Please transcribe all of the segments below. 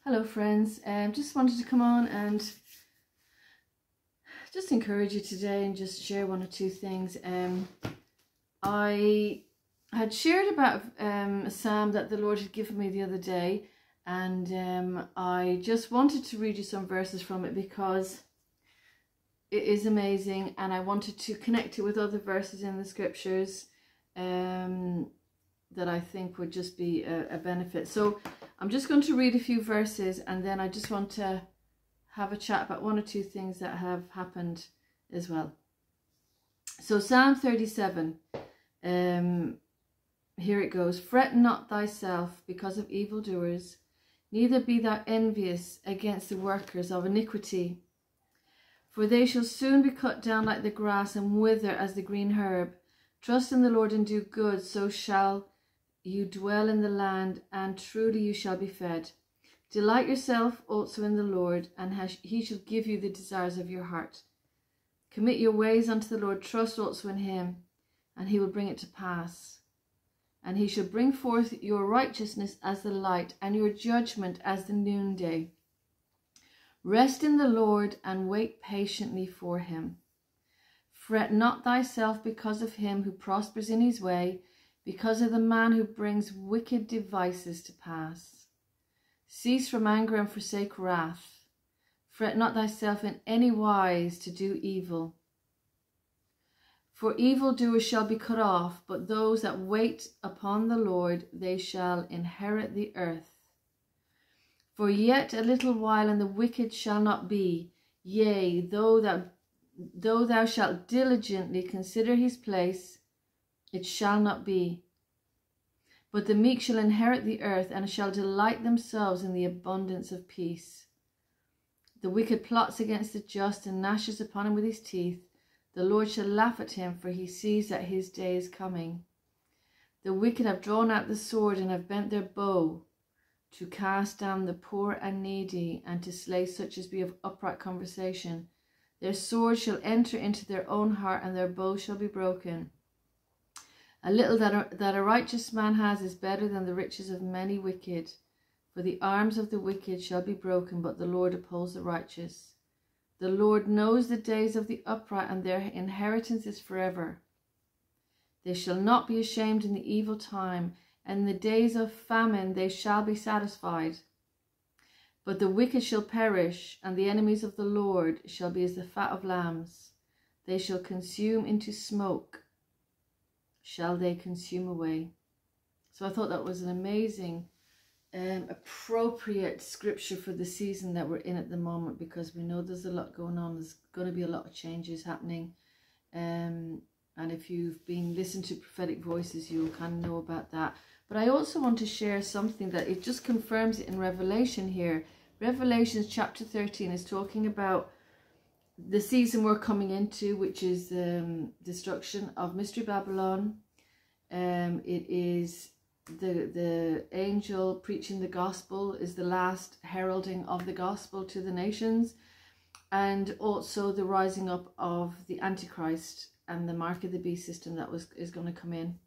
Hello friends, just wanted to come on and just encourage you today and just share one or two things. I had shared about a psalm that the Lord had given me the other day, and I just wanted to read you some verses from it because it is amazing, and I wanted to connect it with other verses in the scriptures that I think would just be a benefit. So I'm just going to read a few verses, and then I just want to have a chat about one or two things that have happened as well. So Psalm 37, here it goes. Fret not thyself because of evildoers, neither be thou envious against the workers of iniquity. For they shall soon be cut down like the grass and wither as the green herb. Trust in the Lord and do good, so shall you dwell in the land, and truly you shall be fed. Delight yourself also in the Lord, and he shall give you the desires of your heart. Commit your ways unto the Lord, trust also in him, and he will bring it to pass. And he shall bring forth your righteousness as the light, and your judgment as the noonday. Rest in the Lord, and wait patiently for him. Fret not thyself because of him who prospers in his way, because of the man who brings wicked devices to pass. Cease from anger and forsake wrath. Fret not thyself in any wise to do evil. For evildoers shall be cut off, but those that wait upon the Lord, they shall inherit the earth. For yet a little while, and the wicked shall not be. Yea, though thou shalt diligently consider his place, it shall not be. But the meek shall inherit the earth, and shall delight themselves in the abundance of peace. The wicked plots against the just, and gnashes upon him with his teeth. The Lord shall laugh at him, for he sees that his day is coming. The wicked have drawn out the sword, and have bent their bow, to cast down the poor and needy, and to slay such as be of upright conversation. Their sword shall enter into their own heart, and their bow shall be broken. A little that a righteous man has is better than the riches of many wicked. For the arms of the wicked shall be broken, but the Lord upholds the righteous. The Lord knows the days of the upright, and their inheritance is forever. They shall not be ashamed in the evil time, and in the days of famine they shall be satisfied. But the wicked shall perish, and the enemies of the Lord shall be as the fat of lambs. They shall consume into smoke, shall they consume away. So I thought that was an amazing, appropriate scripture for the season that we're in at the moment, because we know there's a lot going on. There's going to be a lot of changes happening. And if you've been listening to prophetic voices, you'll kind of know about that. But I also want to share something that it just confirms it in Revelation here. Revelation chapter 13 is talking about the season we're coming into, which is destruction of Mystery Babylon. It is the angel preaching the gospel, is the last heralding of the gospel to the nations, and also the rising up of the Antichrist and the mark of the beast system that is going to come in.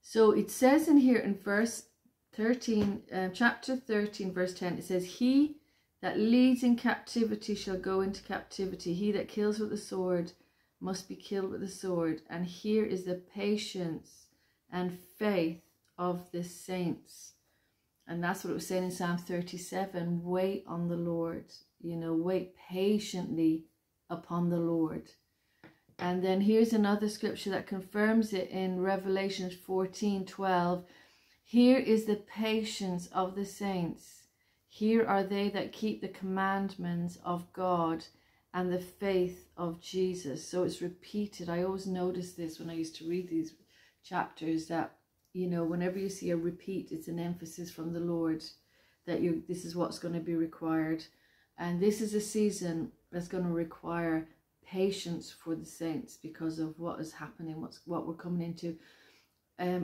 So it says in here in verse 13, chapter 13, verse 10, it says, he that leads in captivity shall go into captivity. He that kills with the sword must be killed with the sword. And here is the patience and faith of the saints. And that's what it was saying in Psalm 37. Wait on the Lord. You know, wait patiently upon the Lord. And then here's another scripture that confirms it in Revelation 14:12. Here is the patience of the saints. Here are they that keep the commandments of God and the faith of Jesus. So it's repeated. I always noticed this when I used to read these chapters, that, you know, whenever you see a repeat, it's an emphasis from the Lord that this is what's going to be required. And this is a season that's going to require patience for the saints because of what is happening, what we're coming into.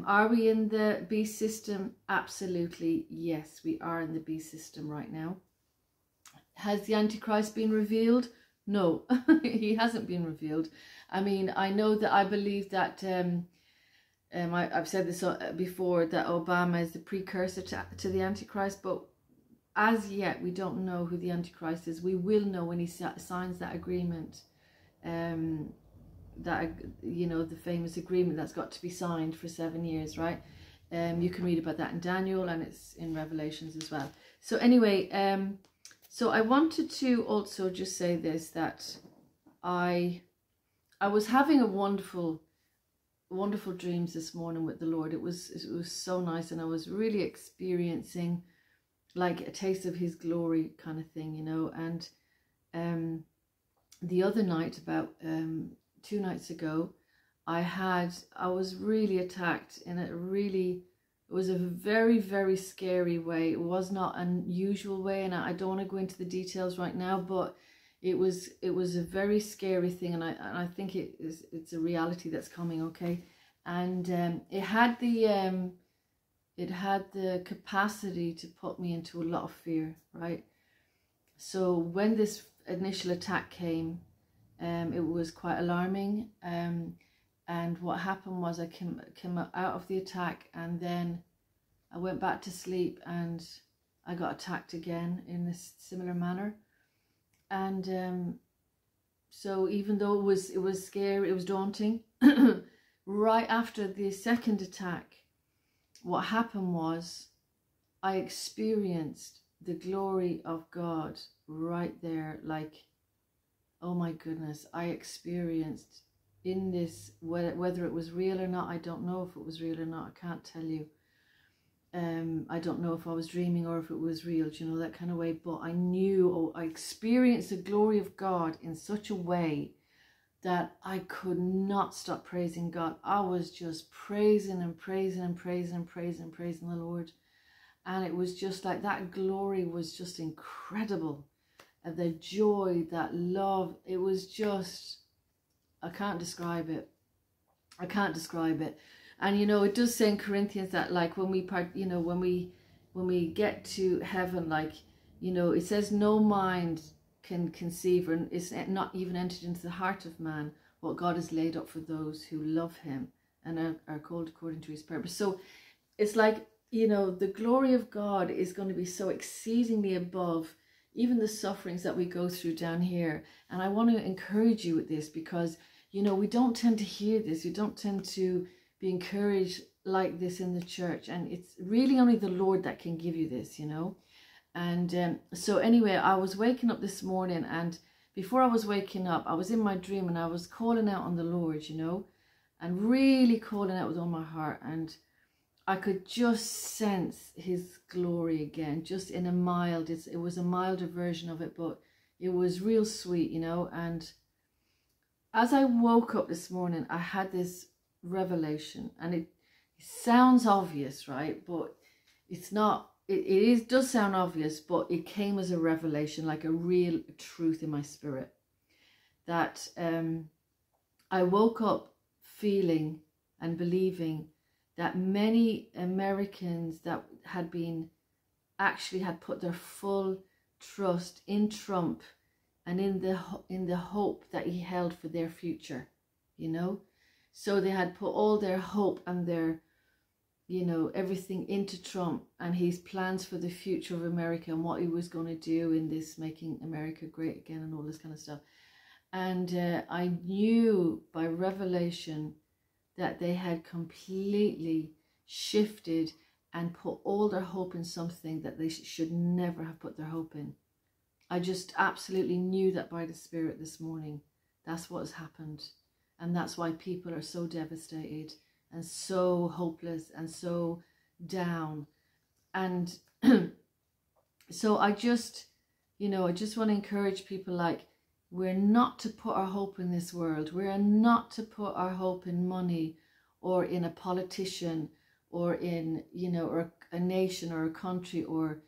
Are we in the beast system? Absolutely, yes, we are in the beast system right now. Has the Antichrist been revealed? No, he hasn't been revealed. I mean, I know that I believe that, I've said this before, that Obama is the precursor to the Antichrist, but as yet, we don't know who the Antichrist is. We will know when he signs that agreement, that, you know, the famous agreement that's got to be signed for 7 years, right? You can read about that in Daniel, and it's in Revelations as well. So anyway, so I wanted to also just say this, that I was having a wonderful dreams this morning with the Lord. It was so nice, and I was really experiencing like a taste of his glory kind of thing, you know. And the other night, about 2 nights ago, I was really attacked in a really, it was a very, very scary way. It was not an unusual way, and I don't want to go into the details right now, but it was a very scary thing, and I think it's a reality that's coming, okay? And it had the capacity to put me into a lot of fear, right? So when this initial attack came, it was quite alarming. And what happened was I came out of the attack, and then I went back to sleep, and I got attacked again in a similar manner. And so even though it was scary, it was daunting, right after the second attack, what happened was I experienced the glory of God right there. Like, oh my goodness, I experienced in this, whether it was real or not, I don't know if it was real or not, I can't tell you. I don't know if I was dreaming or if it was real, you know, that kind of way. But I knew, I experienced the glory of God in such a way that I could not stop praising God. I was just praising and praising and praising and praising and praising the Lord. And it was just like that glory was just incredible. And the joy, that love, it was just, I can't describe it. I can't describe it. And, you know, it does say in Corinthians that, like, when we get to heaven, like, you know, it says no mind can conceive, and it's not even entered into the heart of man what God has laid up for those who love him and are called according to his purpose. So it's like, you know, the glory of God is going to be so exceedingly above even the sufferings that we go through down here. And I want to encourage you with this, because, you know, we don't tend to hear this. We don't tend to be encouraged like this in the church, and it's really only the Lord that can give you this, you know. And so anyway, I was waking up this morning, and before I was waking up, I was in my dream, and I was calling out on the Lord, you know, and really calling out with all my heart, and I could just sense his glory again, just in a mild, it was a milder version of it, but it was real sweet, you know. And as I woke up this morning, I had this revelation, and it sounds obvious, right? But it's not. It does sound obvious, but it came as a revelation, like a real truth in my spirit, that I woke up feeling and believing that many Americans that had put their full trust in Trump and in the hope that he held for their future, you know. So they had put all their hope and their, you know, everything into Trump and his plans for the future of America and what he was going to do in this making America great again and all this kind of stuff. And I knew by revelation that they had completely shifted and put all their hope in something that they should never have put their hope in. I just absolutely knew that by the Spirit this morning. That's what has happened. And that's why people are so devastated and so hopeless and so down. And so I just, you know, I just want to encourage people, like, we're not to put our hope in this world. We're not to put our hope in money or in a politician or in, you know, or a nation or a country or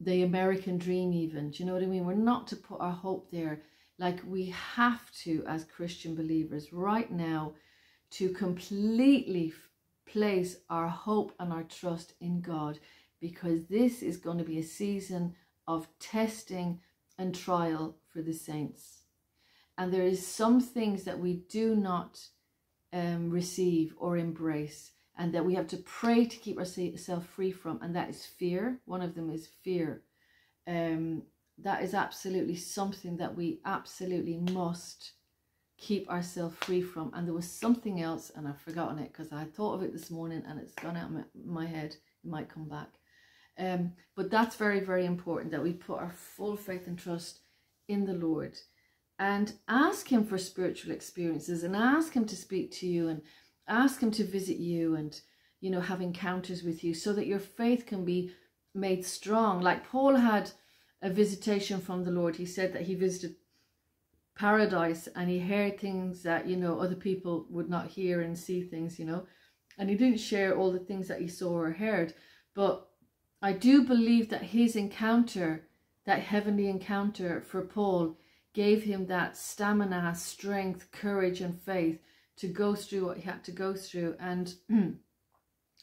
the American dream even. Do you know what I mean? We're not to put our hope there. Like, we have to, as Christian believers right now, to completely place our hope and our trust in God, because this is going to be a season of testing and trial for the saints. And there is some things that we do not receive or embrace, and that we have to pray to keep ourselves free from, and that is fear. One of them is fear. that is absolutely something that we absolutely must keep ourselves free from. And there was something else, and I've forgotten it because I thought of it this morning and it's gone out of my head. It might come back. But that's very, very important, that we put our full faith and trust in the Lord and ask him for spiritual experiences, and ask him to speak to you, and ask him to visit you, and, you know, have encounters with you, so that your faith can be made strong. Like Paul had a visitation from the Lord. He said that he visited paradise and he heard things that, you know, other people would not hear, and see things, you know, and he didn't share all the things that he saw or heard. But I do believe that his encounter, that heavenly encounter for Paul, gave him that stamina, strength, courage and faith to go through what he had to go through. And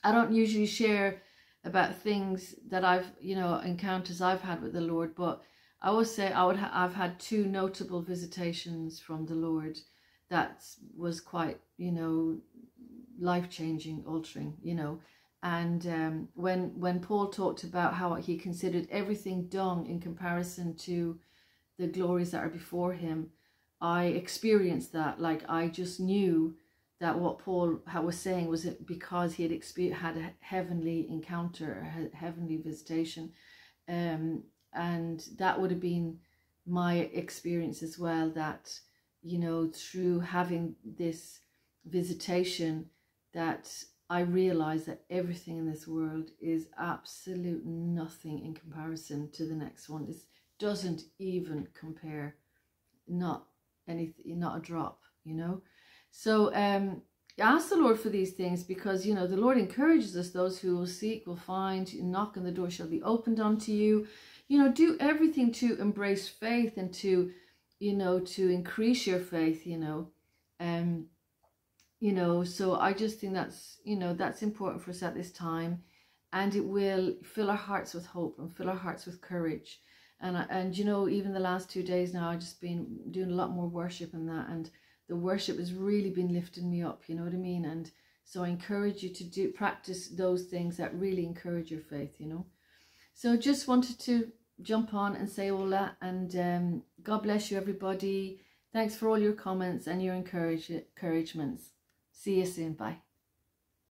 I don't usually share about things that I've, you know, encounters I've had with the Lord, but I will say I've had two notable visitations from the Lord that was quite, you know, life-changing, altering, you know. And when Paul talked about how he considered everything dung in comparison to the glories that are before him, I experienced that. Like, I just knew that what Paul was saying was because he had a heavenly encounter, a heavenly visitation. And that would have been my experience as well, that, you know, through having this visitation, that I realized that everything in this world is absolute nothing in comparison to the next one. It doesn't even compare, not anything, not a drop, you know. So ask the Lord for these things, because, you know, the Lord encourages us, those who will seek will find, knock and the door shall be opened unto you. You know, do everything to embrace faith and to, you know, to increase your faith, you know. You know, so I just think that's, you know, that's important for us at this time, and it will fill our hearts with hope and fill our hearts with courage. And you know, even the last 2 days now, I've just been doing a lot more worship and that, and the worship has really been lifting me up, you know what I mean? And so I encourage you to practice those things that really encourage your faith, you know. So just wanted to jump on and say all that, and God bless you, everybody. Thanks for all your comments and your encouragements. See you soon. Bye.